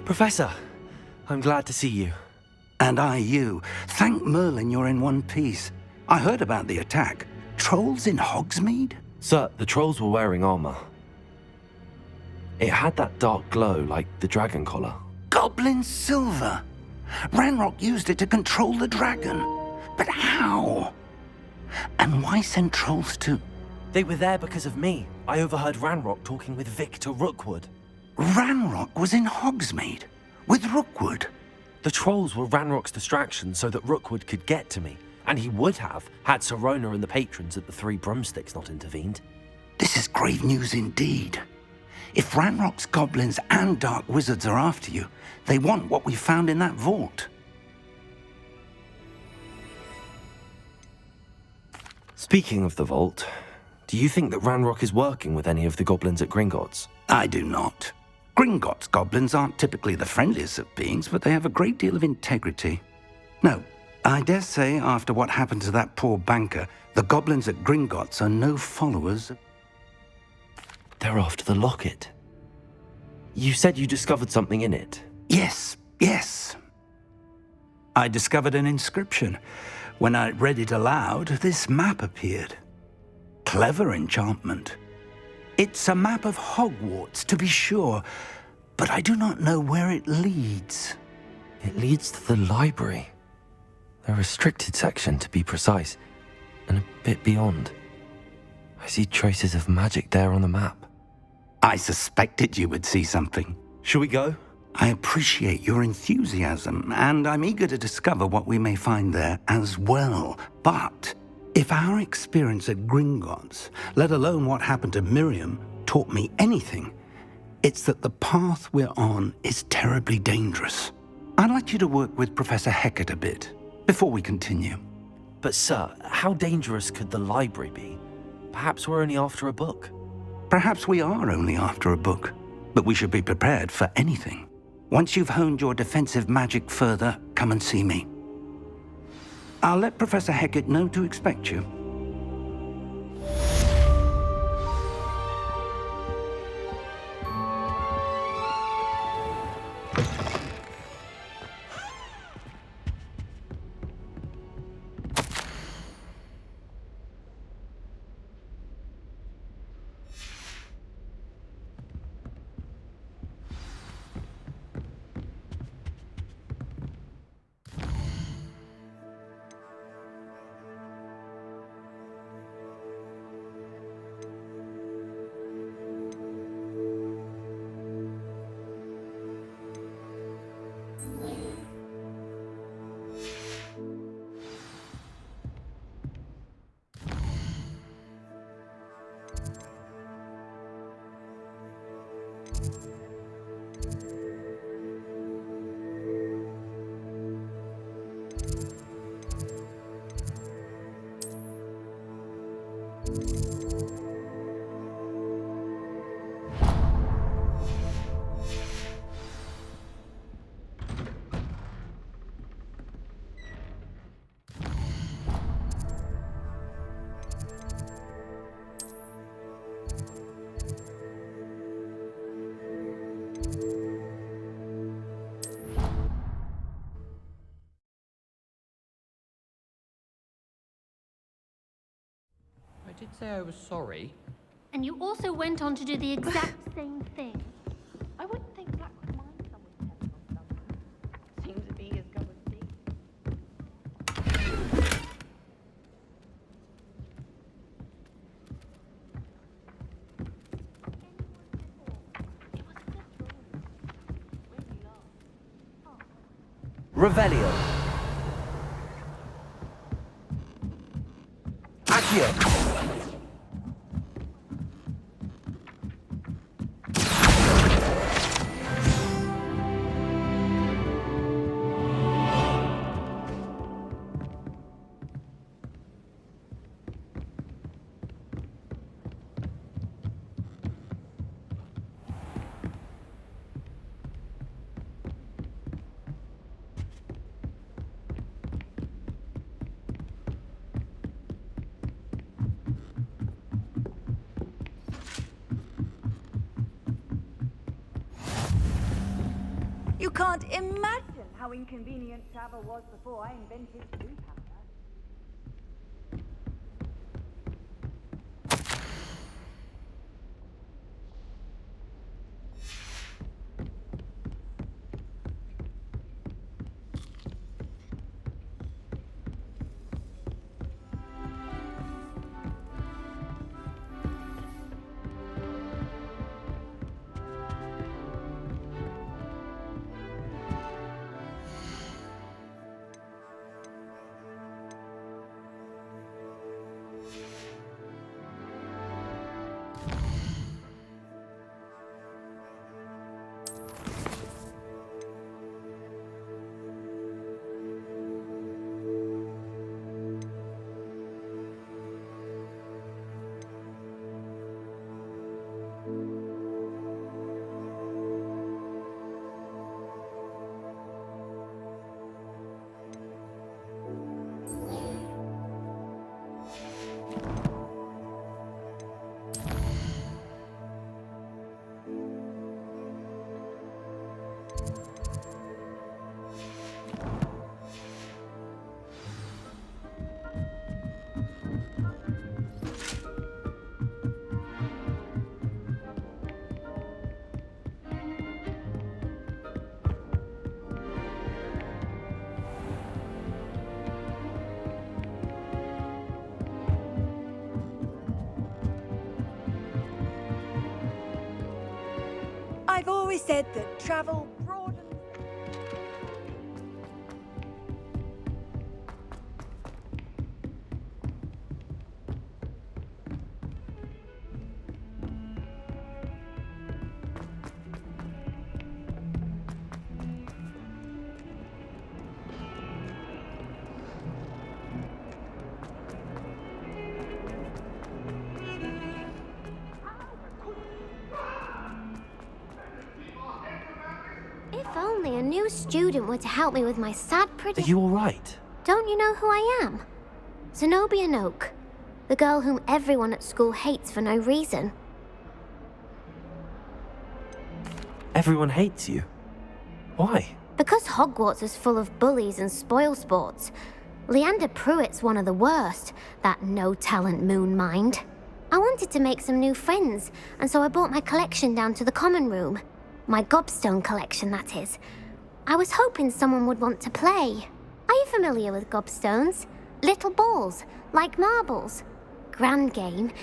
Professor, I'm glad to see you. And I you. Thank Merlin you're in one piece. I heard about the attack. Trolls in Hogsmeade? Sir, the trolls were wearing armor. It had that dark glow like the dragon collar. Goblin silver! Ranrock used it to control the dragon. But how? And why send trolls to... They were there because of me. I overheard Ranrock talking with Victor Rookwood. Ranrock was in Hogsmeade? With Rookwood? The trolls were Ranrock's distraction so that Rookwood could get to me. And he would have, had Sirona and the patrons at the Three Broomsticks not intervened. This is grave news indeed. If Ranrock's goblins and dark wizards are after you, they want what we found in that vault. Speaking of the vault, do you think that Ranrock is working with any of the goblins at Gringotts? I do not. Gringotts goblins aren't typically the friendliest of beings, but they have a great deal of integrity. No, I dare say after what happened to that poor banker, the goblins at Gringotts are no followers. They're after the locket. You said you discovered something in it. Yes. I discovered an inscription. When I read it aloud, this map appeared. Clever enchantment. It's a map of Hogwarts, to be sure, but I do not know where it leads. It leads to the library. The restricted section, to be precise, and a bit beyond. I see traces of magic there on the map. I suspected you would see something. Shall we go? I appreciate your enthusiasm, and I'm eager to discover what we may find there as well. But if our experience at Gringotts, let alone what happened to Miriam, taught me anything, it's that the path we're on is terribly dangerous. I'd like you to work with Professor Hecat a bit before we continue. But sir, how dangerous could the library be? Perhaps we're only after a book. Perhaps we are only after a book, but we should be prepared for anything. Once you've honed your defensive magic further, come and see me. I'll let Professor Hecat know to expect you. I did say I was sorry. And you also went on to do the exact same thing. I wouldn't think Black would mind someone telling on someone. Seems to be his cup of tea. Revelio. Accio. You can't imagine how inconvenient travel was before I invented blue powder. I've always said that travel broadens. If only a new student were to help me with my sad Are you alright? Don't you know who I am? Zenobia Noak, the girl whom everyone at school hates for no reason. Everyone hates you. Why? Because Hogwarts is full of bullies and spoilsports. Leander Pruitt's one of the worst, that no-talent moon mind. I wanted to make some new friends, and so I brought my collection down to the common room. My gobstone collection, that is. I was hoping someone would want to play. Are you familiar with gobstones? Little balls, like marbles. Grand game.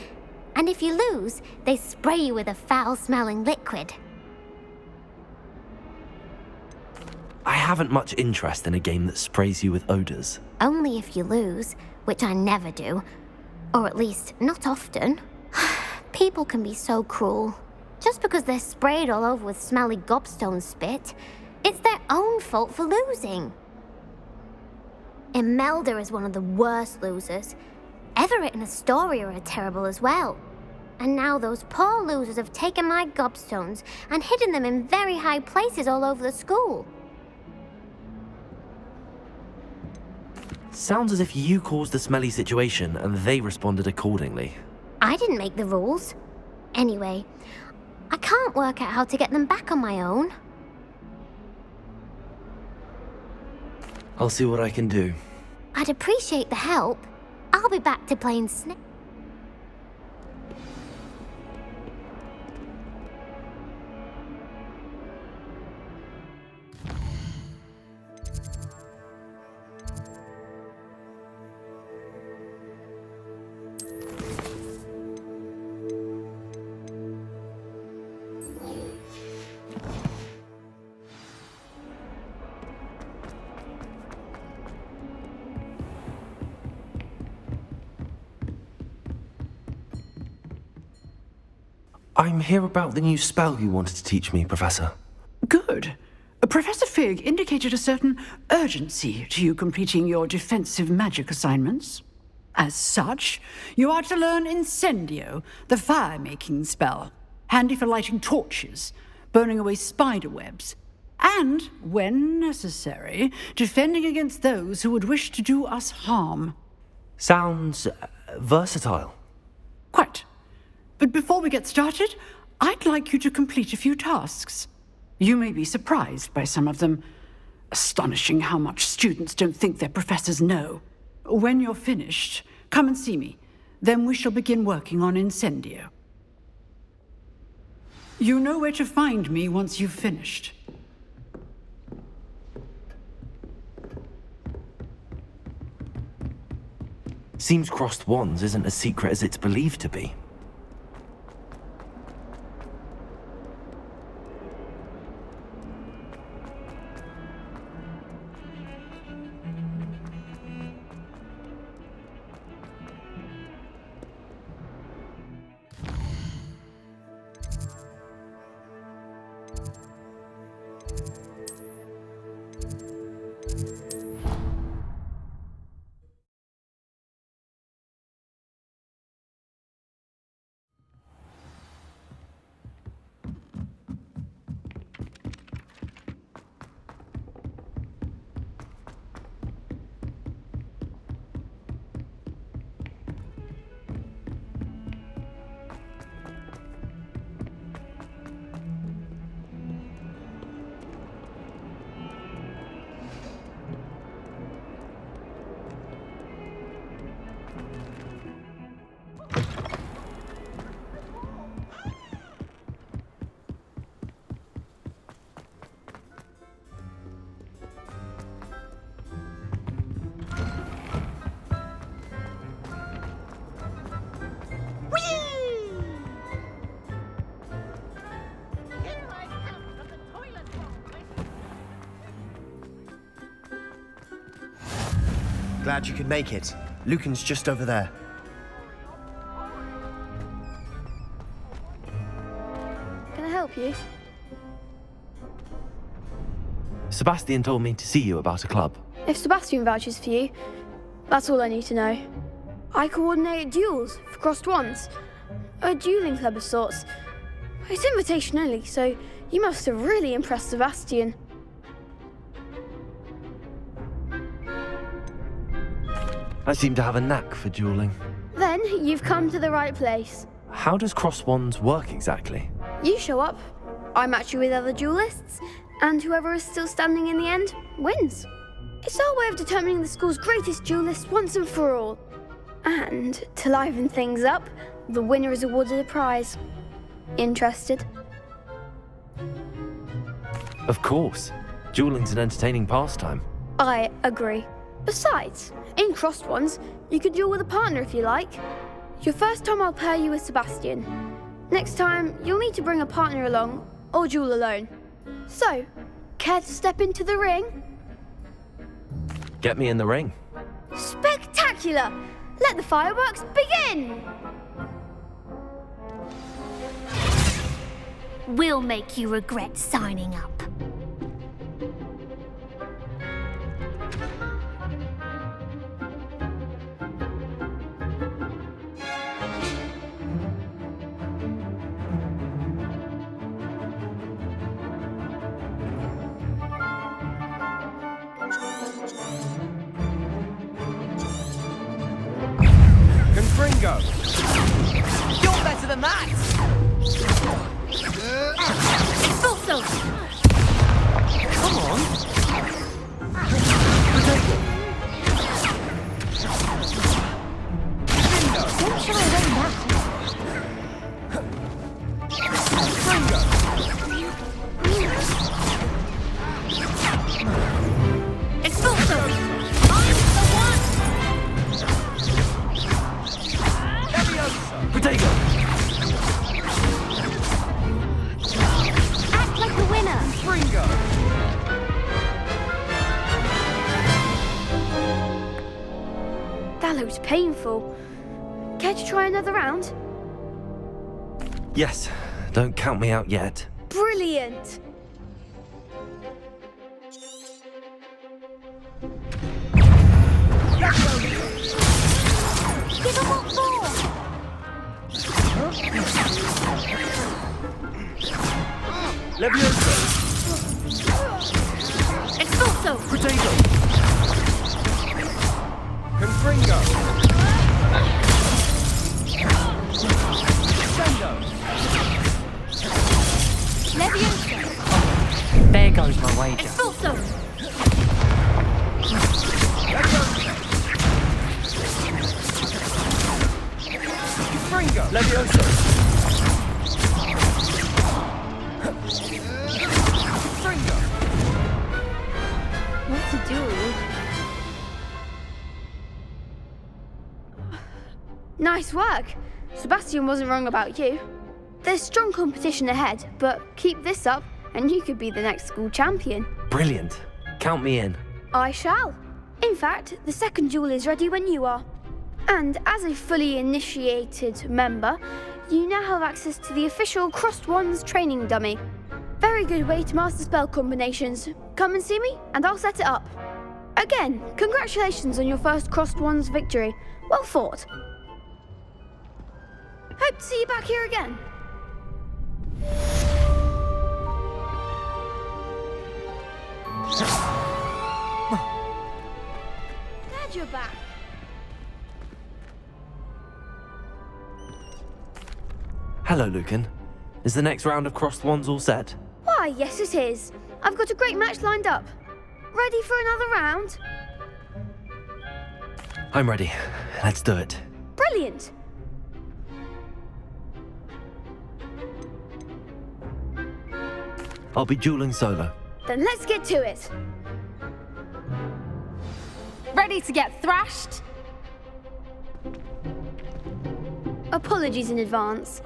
And if you lose, they spray you with a foul-smelling liquid. I haven't much interest in a game that sprays you with odors. Only if you lose, which I never do. Or at least, not often. People can be so cruel. Just because they're sprayed all over with smelly gobstone spit, it's their own fault for losing. Imelda is one of the worst losers. Everett and Astoria are terrible as well. And now those poor losers have taken my gobstones and hidden them in very high places all over the school. Sounds as if you caused the smelly situation and they responded accordingly. I didn't make the rules. Anyway, I can't work out how to get them back on my own. I'll see what I can do. I'd appreciate the help. I'll be back to playing Snake. I'm here about the new spell you wanted to teach me, Professor. Good. Professor Fig indicated a certain urgency to you completing your defensive magic assignments. As such, you are to learn Incendio, the fire-making spell, handy for lighting torches, burning away spider webs, and, when necessary, defending against those who would wish to do us harm. Sounds versatile. Quite. But before we get started, I'd like you to complete a few tasks. You may be surprised by some of them. Astonishing how much students don't think their professors know. When you're finished, come and see me. Then we shall begin working on Incendio. You know where to find me once you've finished. Seems crossed wands isn't as secret as it's believed to be. Glad you could make it. Lucan's just over there. Can I help you? Sebastian told me to see you about a club. If Sebastian vouches for you, that's all I need to know. I coordinate duels for crossed wands. A dueling club of sorts. It's invitation only, so you must have really impressed Sebastian. I seem to have a knack for dueling. Then you've come to the right place. How does crossed wands work exactly? You show up, I match you with other duelists, and whoever is still standing in the end wins. It's our way of determining the school's greatest duelist once and for all. And to liven things up, the winner is awarded a prize. Interested? Of course. Dueling's an entertaining pastime. I agree. Besides, in crossed ones, you could duel with a partner if you like. Your first time I'll pair you with Sebastian. Next time, you'll need to bring a partner along, or duel alone. So, care to step into the ring? Get me in the ring. Spectacular! Let the fireworks begin! We'll make you regret signing up. Confringo! You're better than that! Also, Come on! don't shy away now. It's also, I'm the one! Potato! Act like the winner. Fringo! That looks painful. Care to try another round? Yes, don't count me out yet. Brilliant! Give him what for? Levioso! It's also, Potato! Confringo! Sendo! Levioso. There goes my wager. Thought so. Fringo. Levioso. Fringo. What to do? Nice work. Sebastian wasn't wrong about you. There's strong competition ahead, but keep this up and you could be the next school champion. Brilliant. Count me in. I shall. In fact, the second duel is ready when you are. And as a fully initiated member, you now have access to the official Crossed Wands training dummy. Very good way to master spell combinations. Come and see me, and I'll set it up. Again, congratulations on your first Crossed Wands victory. Well fought. Hope to see you back here again. Glad you're back. Hello, Lucan. Is the next round of Crossed Wands all set? Why, yes it is. I've got a great match lined up. Ready for another round? I'm ready. Let's do it. Brilliant. I'll be dueling solo. Then let's get to it. Ready to get thrashed? Apologies in advance.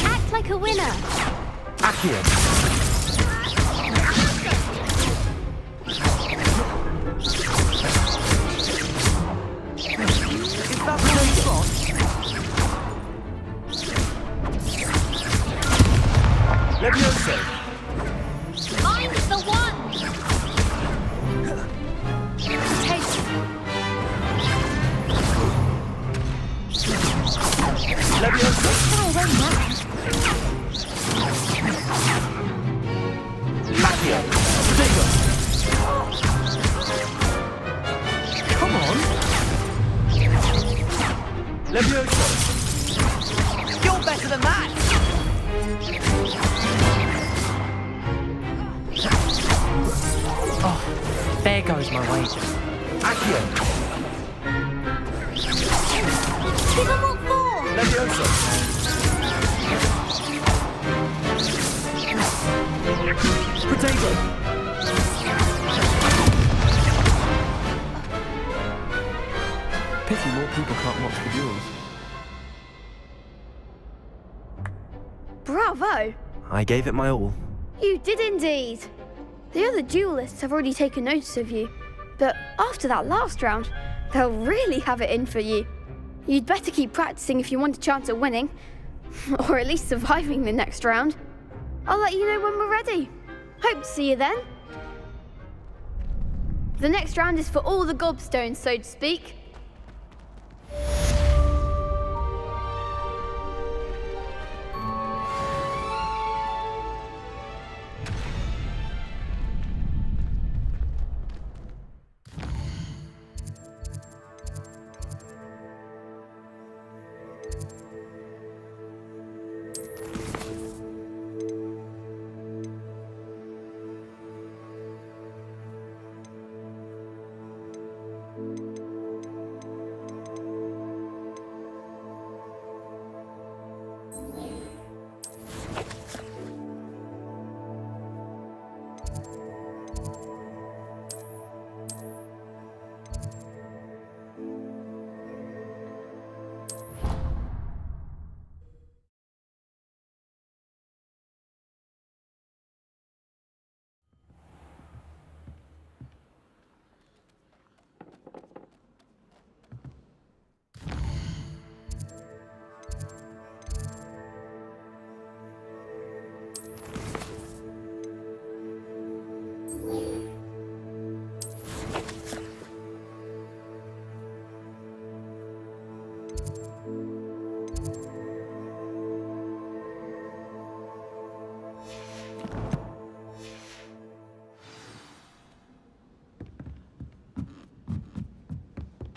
Act like a winner. Accio. Is that the way you want? Levioso. I'm the one. Taste. Levioso. Far away now. Lazio. Protego. Come on. Levioso. You're better than that. Oh, there goes my wager. Accio. Give them what for. Levioso. Protego. Pity more people can't watch the duels. Bravo! I gave it my all. You did indeed. The other duelists have already taken notice of you, but after that last round, they'll really have it in for you. You'd better keep practicing if you want a chance at winning, or at least surviving the next round. I'll let you know when we're ready. Hope to see you then. The next round is for all the gobstones, so to speak.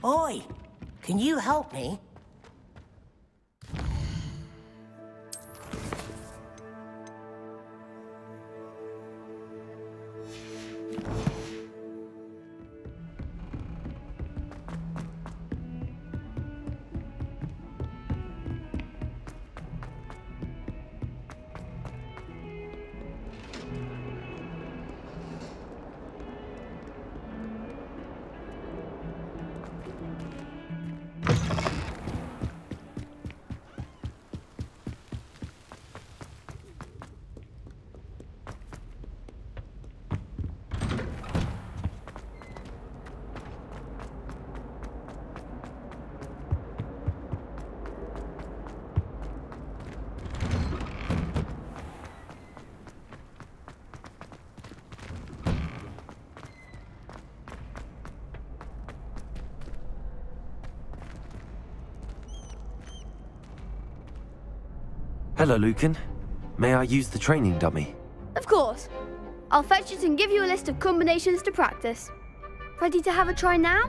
Oi! Can you help me? Hello, Lucan. May I use the training dummy? Of course. I'll fetch it and give you a list of combinations to practice. Ready to have a try now?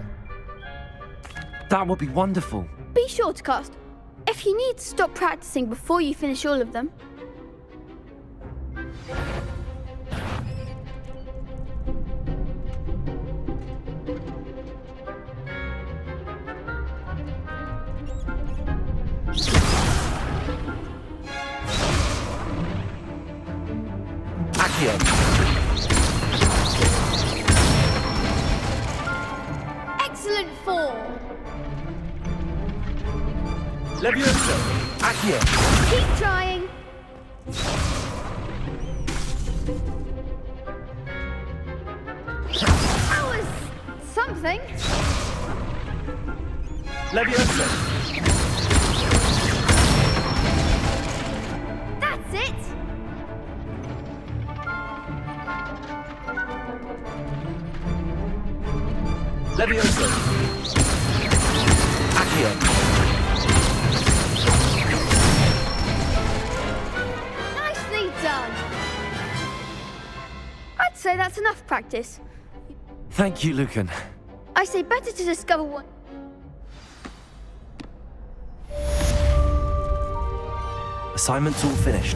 That would be wonderful. Be sure to cast. If you need to stop practicing before you finish all of them. Excellent form. Levioso! Accio! Keep trying. That was something. Levioso! That's it. Levioso! Accio! Nicely done. I'd say that's enough practice. Thank you, Lucan. I say better to discover one. Assignment's all finished.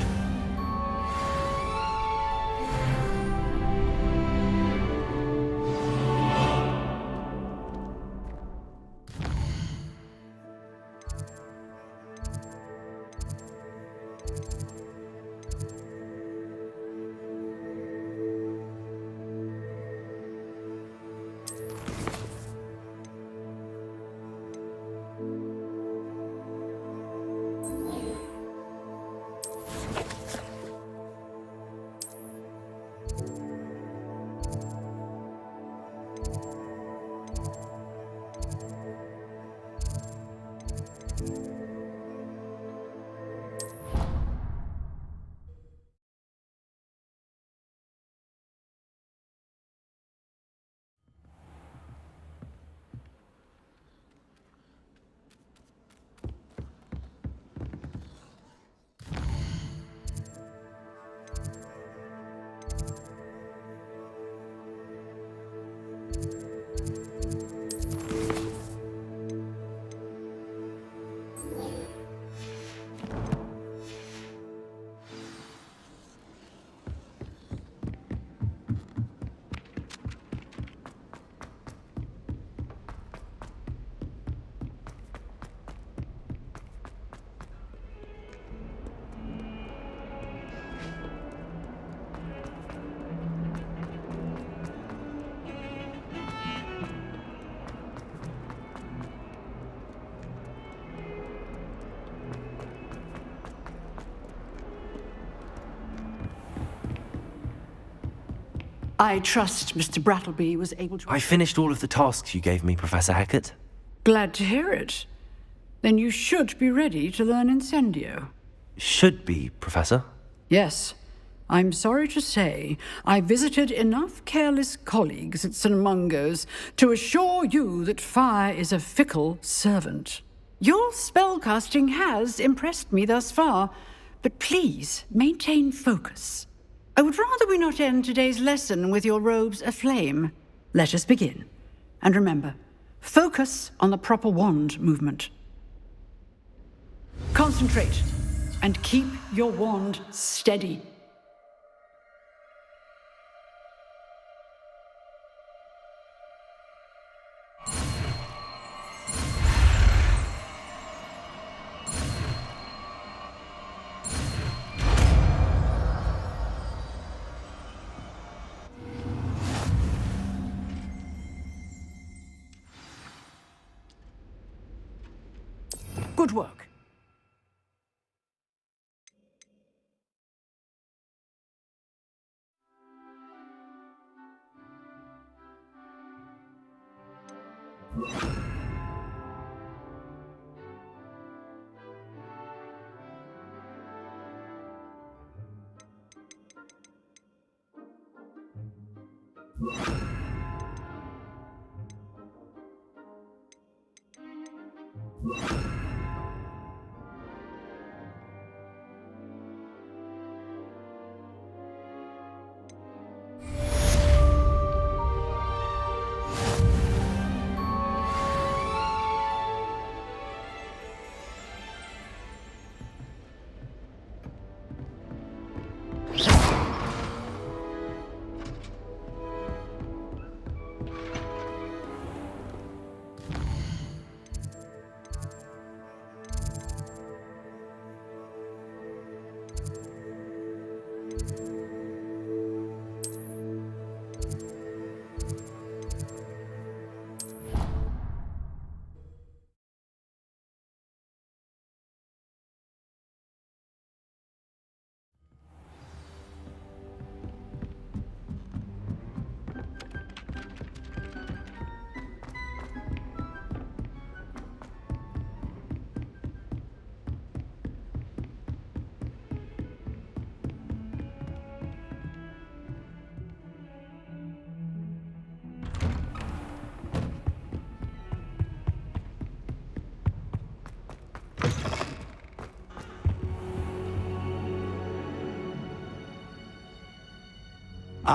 I trust Mr. Brattleby was able to... I finished all of the tasks you gave me, Professor Hackett. Glad to hear it. Then you should be ready to learn Incendio. Should be, Professor. Yes. I'm sorry to say, I visited enough careless colleagues at St. Mungo's to assure you that fire is a fickle servant. Your spellcasting has impressed me thus far, but please maintain focus. I would rather we not end today's lesson with your robes aflame. Let us begin. And remember, Focus on the proper wand movement. Concentrate and keep your wand steady. Good work.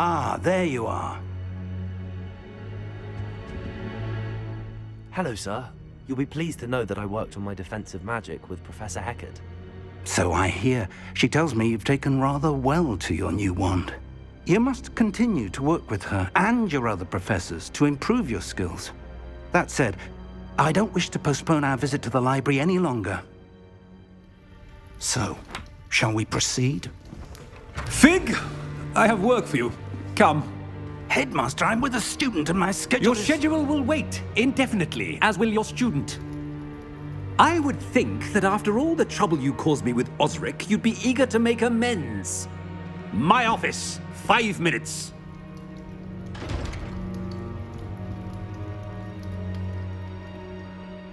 Ah, there you are. Hello, sir. You'll be pleased to know that I worked on my defensive magic with Professor Heckard. So I hear. She tells me you've taken rather well to your new wand. You must continue to work with her and your other professors to improve your skills. That said, I don't wish to postpone our visit to the library any longer. So, shall we proceed? Fig, I have work for you. Come. Headmaster, I'm with a student and my schedule Your schedule will wait indefinitely, as will your student. I would think that after all the trouble you caused me with Osric, you'd be eager to make amends. My office, 5 minutes.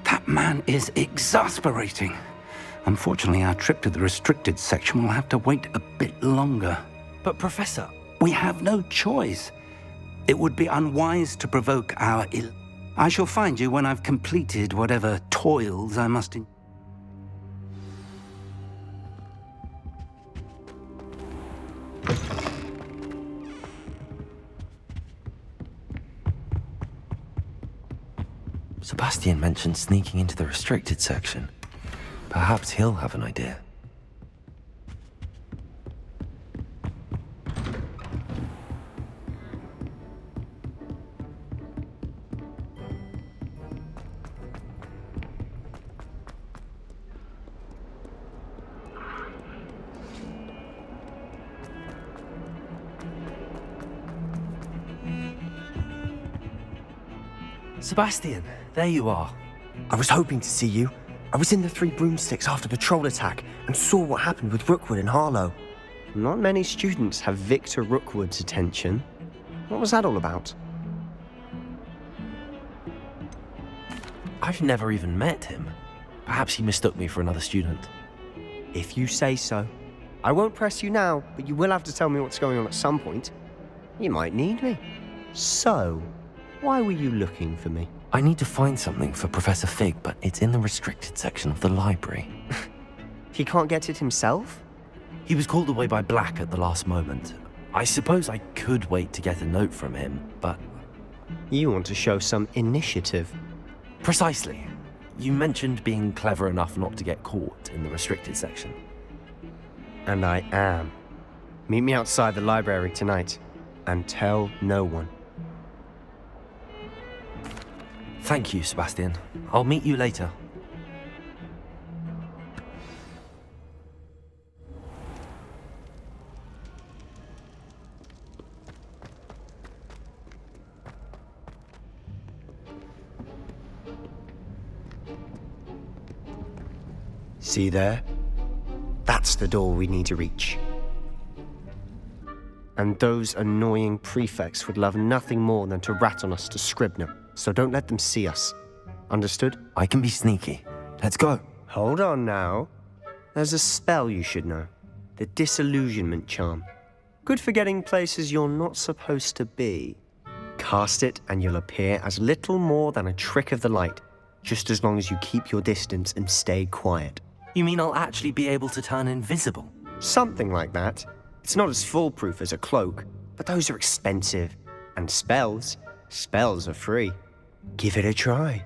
That man is exasperating. Unfortunately, our trip to the restricted section will have to wait a bit longer. But, Professor... We have no choice. It would be unwise to provoke our ill. I shall find you when I've completed whatever toils I must Sebastian mentioned sneaking into the restricted section. Perhaps he'll have an idea. Sebastian, there you are. I was hoping to see you. I was in the Three Broomsticks after the troll attack and saw what happened with Rookwood and Harlow. Not many students have Victor Rookwood's attention. What was that all about? I've never even met him. Perhaps he mistook me for another student. If you say so. I won't press you now, but you will have to tell me what's going on at some point. You might need me. So, why were you looking for me? I need to find something for Professor Fig, but it's in the restricted section of the library. He can't get it himself? He was called away by Black at the last moment. I suppose I could wait to get a note from him, but... You want to show some initiative. Precisely. You mentioned being clever enough not to get caught in the restricted section. And I am. Meet me outside the library tonight, and tell no one. Thank you, Sebastian. I'll meet you later. See there? That's the door we need to reach. And those annoying prefects would love nothing more than to rat on us to Scribner, so don't let them see us. Understood? I can be sneaky. Let's go. Hold on now. There's a spell you should know. The Disillusionment Charm. Good for getting places you're not supposed to be. Cast it and you'll appear as little more than a trick of the light, just as long as you keep your distance and stay quiet. You mean I'll actually be able to turn invisible? Something like that. It's not as foolproof as a cloak, but those are expensive. And spells are free. Give it a try.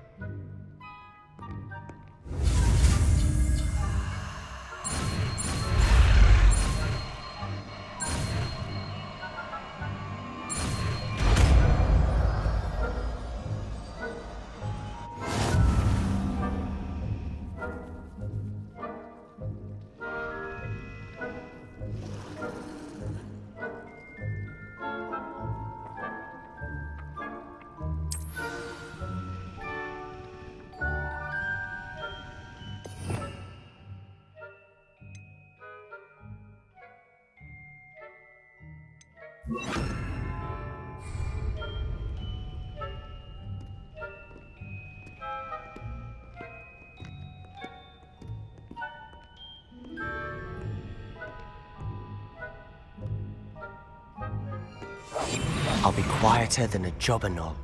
I'll be quieter than a jobberknoll.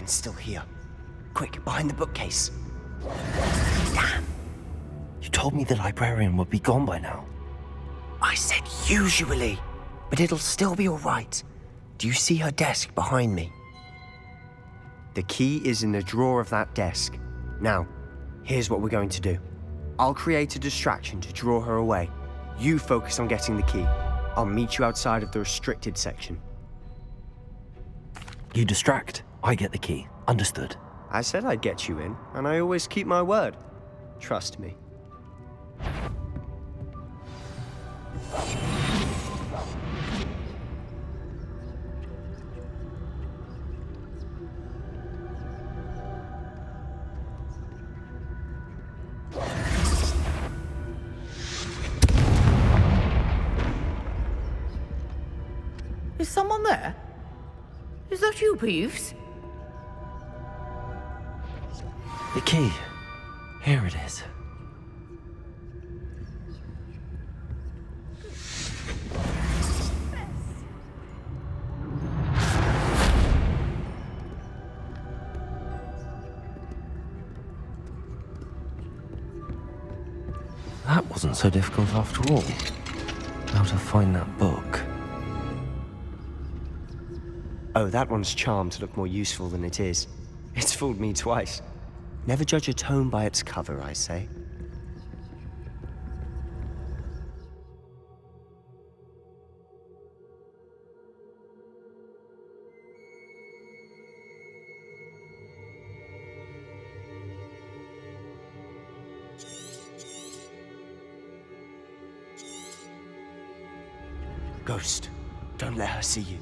Still here. Quick, behind the bookcase. Damn! You told me the librarian would be gone by now. I said usually, but it'll still be all right. Do you see her desk behind me? The key is in the drawer of that desk. Now, here's what we're going to do. I'll create a distraction to draw her away. You focus on getting the key. I'll meet you outside of the restricted section. You distract. I get the key. Understood. I said I'd get you in, and I always keep my word. Trust me. Is someone there? Is that you, Peeves? The key. Here it is. That wasn't so difficult after all. How to find that book. Oh, that one's charmed to look more useful than it is. It's fooled me twice. Never judge a tome by its cover, I say. Ghost, don't let her see you.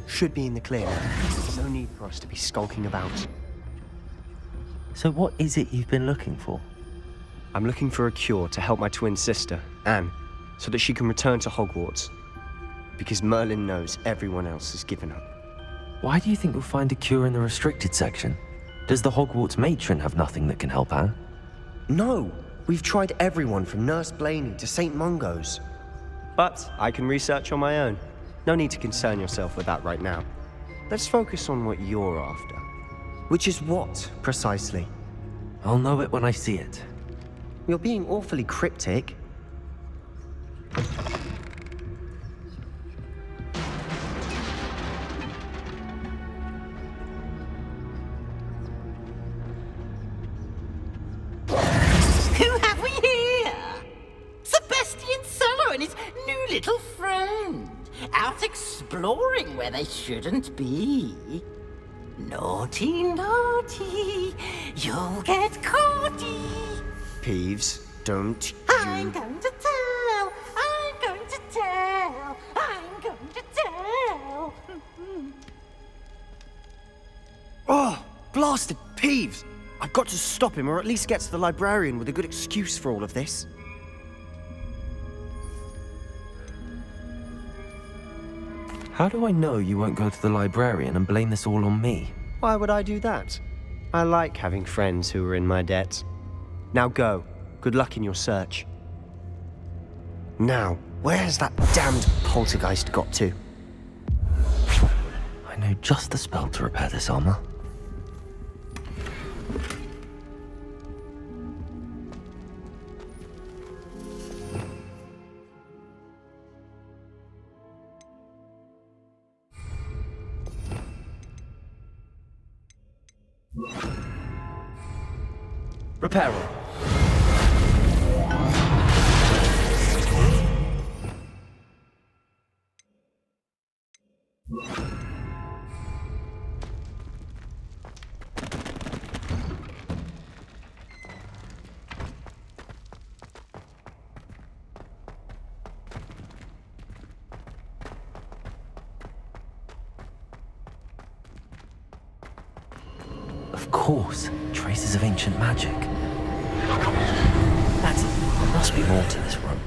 Should be in the clear. No need for us to be skulking about. So what is it you've been looking for? I'm looking for a cure to help my twin sister, Anne, so that she can return to Hogwarts. Because Merlin knows everyone else has given up. Why do you think you'll find a cure in the restricted section? Does the Hogwarts matron have nothing that can help Anne? No! We've tried everyone from Nurse Blaney to St. Mungo's. But I can research on my own. No need to concern yourself with that right now. Let's focus on what you're after. Which is what, precisely? I'll know it when I see it. You're being awfully cryptic. Who have we here? Sebastian Solo and his new little friend. Out exploring where they shouldn't be. Naughty, naughty, you'll get caughty. Peeves, don't I'm going to tell, I'm going to tell, I'm going to tell. Oh, blasted Peeves! I've got to stop him, or at least get to the librarian with a good excuse for all of this. How do I know you won't go to the librarian and blame this all on me? Why would I do that? I like having friends who are in my debt. Now go. Good luck in your search. Now, where's that damned poltergeist got to? I know just the spell to repair this armor. Repair. Of course, traces of ancient magic. That's it. There must be more to this room.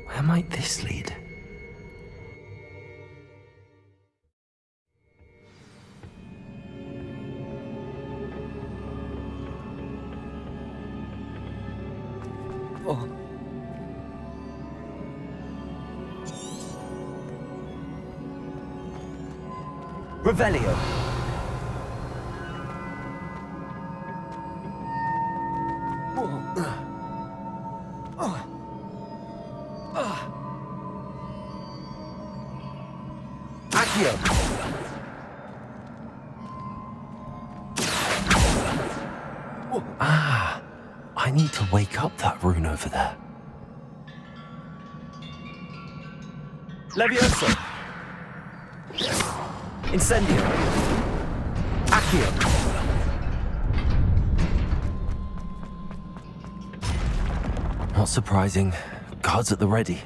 Where might this lead? Oh. Revelio. Accio. Ah, I need to wake up that rune over there. Levioso. Incendio. Accio. Not surprising. Guards at the ready.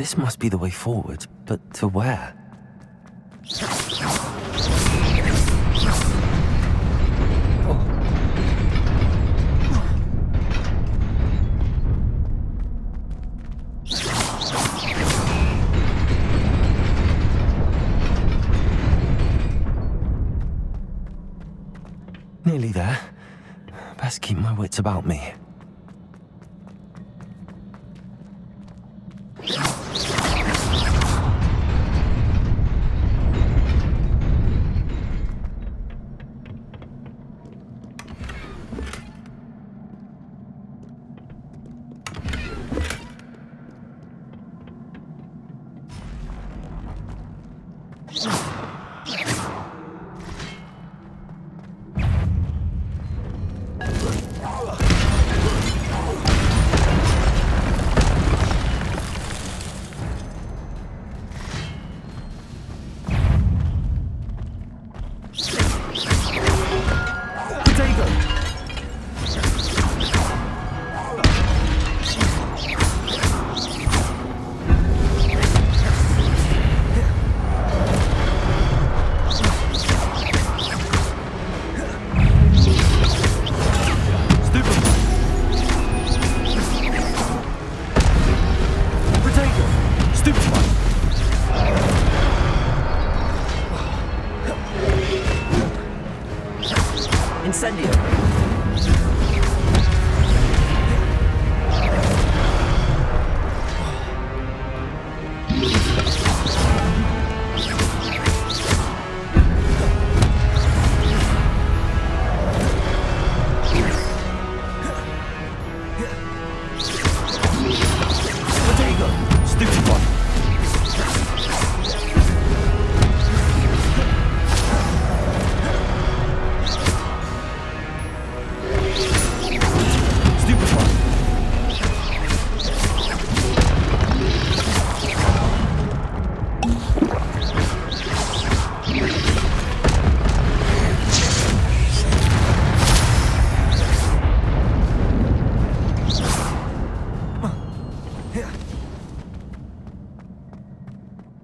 This must be the way forward, but to where? Nearly there. Best keep my wits about me.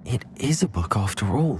It is a book after all.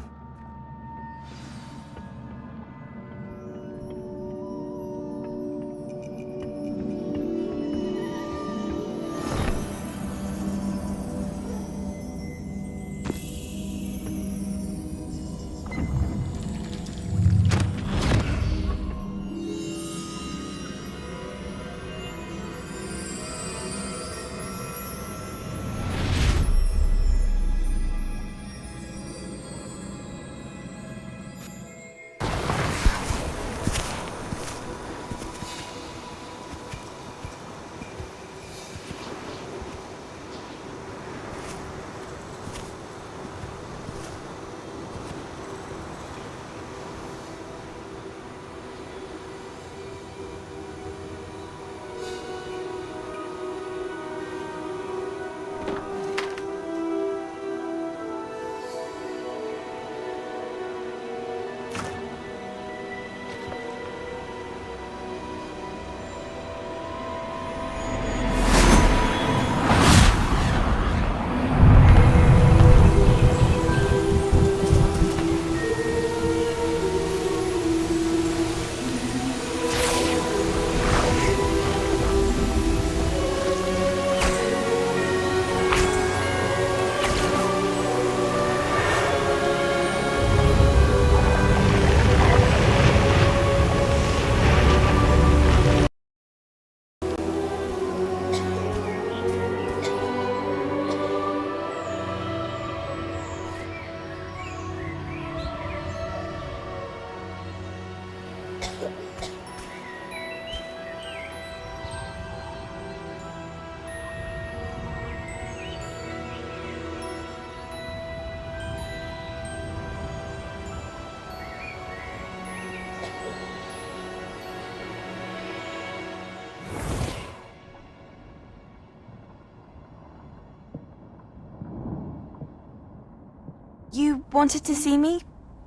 You wanted to see me?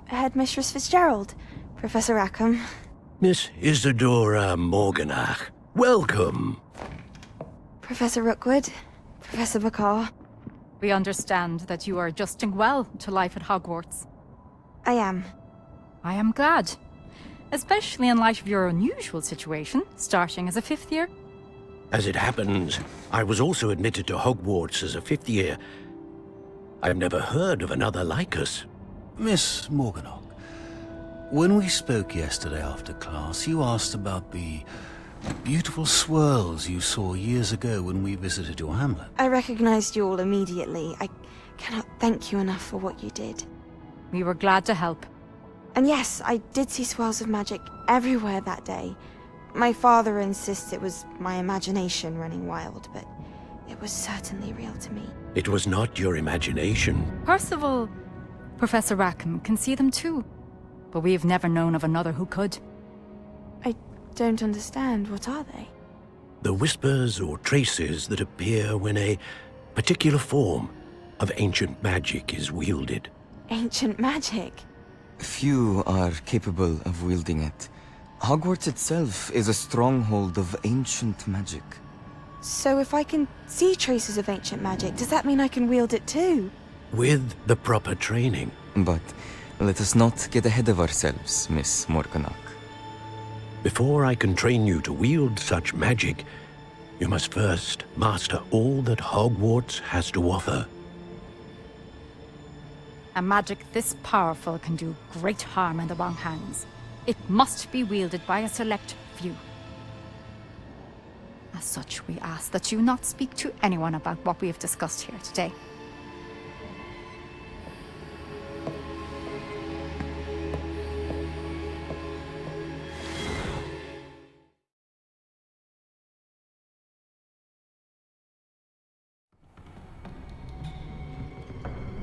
Headmistress Fitzgerald, Professor Rackham. Miss Isadora Morganach, welcome. Professor Rookwood, Professor Bakar. We understand that you are adjusting well to life at Hogwarts. I am. I am glad. Especially in light of your unusual situation, starting as a 5th year. As it happens, I was also admitted to Hogwarts as a 5th year. I've never heard of another like us. Miss Morganach, when we spoke yesterday after class, you asked about the beautiful swirls you saw years ago when we visited your hamlet. I recognized you all immediately. I cannot thank you enough for what you did. We were glad to help. And yes, I did see swirls of magic everywhere that day. My father insists it was my imagination running wild, but it was certainly real to me. It was not your imagination. Percival, Professor Rackham can see them too. But we have never known of another who could. I don't understand. What are they? The whispers or traces that appear when a particular form of ancient magic is wielded. Ancient magic? Few are capable of wielding it. Hogwarts itself is a stronghold of ancient magic. So if I can see traces of ancient magic, does that mean I can wield it too? With the proper training. But let us not get ahead of ourselves, Miss Morganach. Before I can train you to wield such magic, you must first master all that Hogwarts has to offer. A magic this powerful can do great harm in the wrong hands. It must be wielded by a select few. As such, we ask that you not speak to anyone about what we have discussed here today.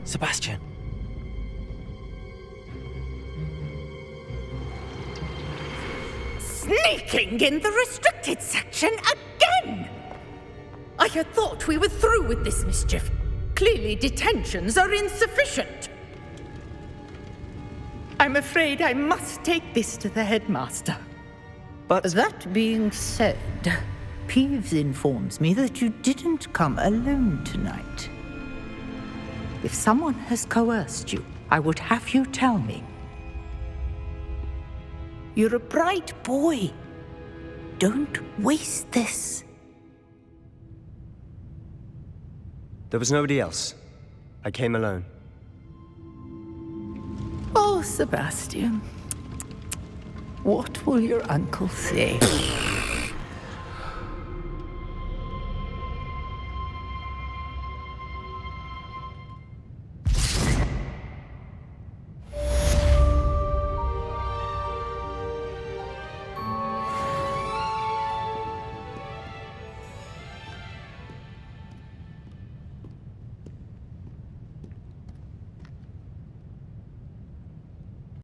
Sebastian. Sneaking in the restricted section again! I had thought we were through with this mischief. Clearly detentions are insufficient. I'm afraid I must take this to the headmaster. But that being said, Peeves informs me that you didn't come alone tonight. If someone has coerced you, I would have you tell me. You're a bright boy. Don't waste this. There was nobody else. I came alone. Oh, Sebastian. What will your uncle say?